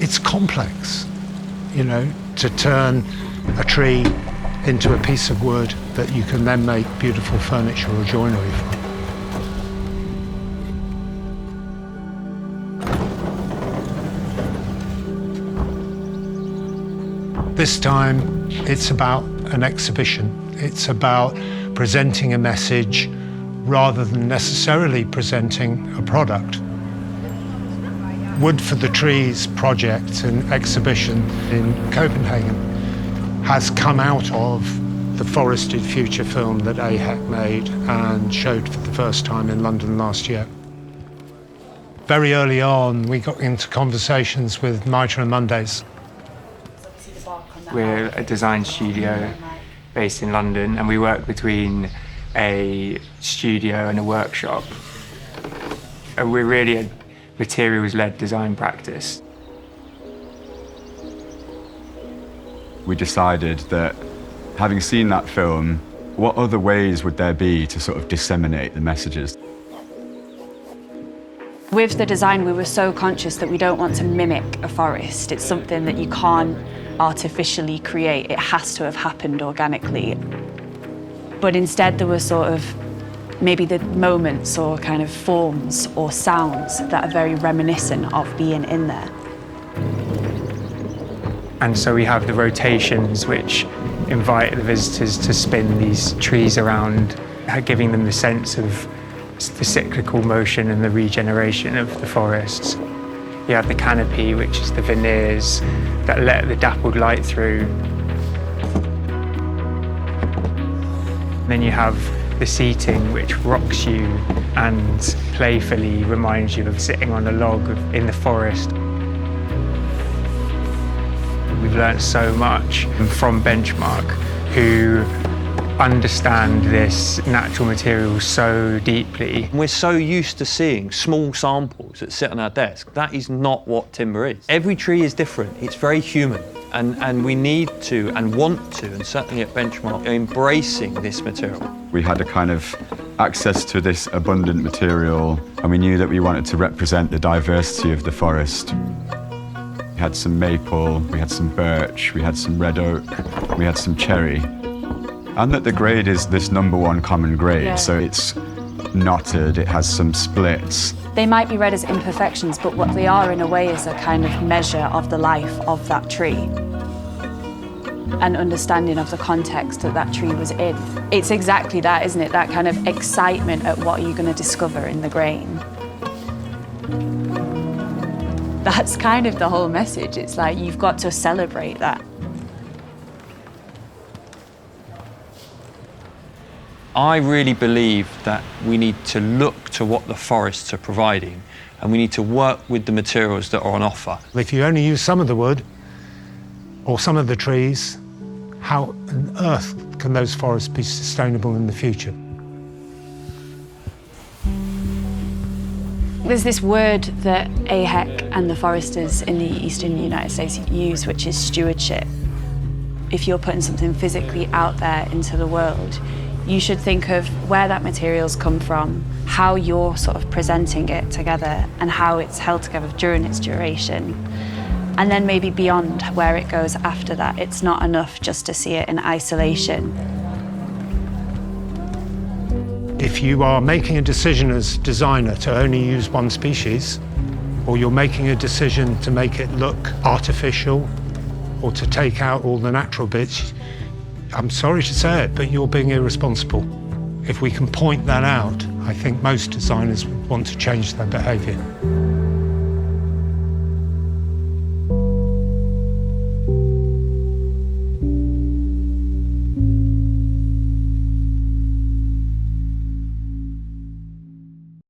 It's complex, you know, to turn a tree into a piece of wood that you can then make beautiful furniture or joinery from. This time, it's about an exhibition. It's about presenting a message rather than necessarily presenting a product. Wood for the Trees project and exhibition in Copenhagen has come out of the Forested Future film that AHEC made and showed for the first time in London last year. Very early on, we got into conversations with Mitre Mondays. We're a design studio based in London, and we work between a studio and a workshop. And we're really a materials-led design practice. We decided that, having seen that film, what other ways would there be to sort of disseminate the messages? With the design, we were so conscious that we don't want to mimic a forest. It's something that you can't artificially create. It has to have happened organically. But instead, there were sort of maybe the moments or kind of forms or sounds that are very reminiscent of being in there. And so we have the rotations which invite the visitors to spin these trees around, giving them the sense of the cyclical motion and the regeneration of the forests. You have the canopy, which is the veneers that let the dappled light through. Then you have the seating, which rocks you and playfully reminds you of sitting on a log in the forest. We've learned so much from Benchmark, who understand this natural material so deeply. We're so used to seeing small samples that sit on our desk. That is not what timber is. Every tree is different. It's very human. And we need to and want to, and certainly at Benchmark, embracing this material. We had a kind of access to this abundant material, and we knew that we wanted to represent the diversity of the forest. We had some maple, we had some birch, we had some red oak, we had some cherry. And that the grade is this #1 common grade, Yeah. so it's knotted, it has some splits. They might be read as imperfections, but what they are in a way is a kind of measure of the life of that tree. An understanding of the context that that tree was in. It's exactly that, isn't it? That kind of excitement at what you're going to discover in the grain. That's kind of the whole message. It's like you've got to celebrate that. I really believe that we need to look to what the forests are providing, and we need to work with the materials that are on offer. If you only use some of the wood or some of the trees, how on earth can those forests be sustainable in the future? There's this word that AHEC and the foresters in the eastern United States use, which is stewardship. If you're putting something physically out there into the world, you should think of where that material's come from, how you're sort of presenting it together, and how it's held together during its duration. And then maybe beyond where it goes after that. It's not enough just to see it in isolation. If you are making a decision as a designer to only use one species, or you're making a decision to make it look artificial, or to take out all the natural bits, I'm sorry to say it, but you're being irresponsible. If we can point that out, I think most designers would want to change their behaviour.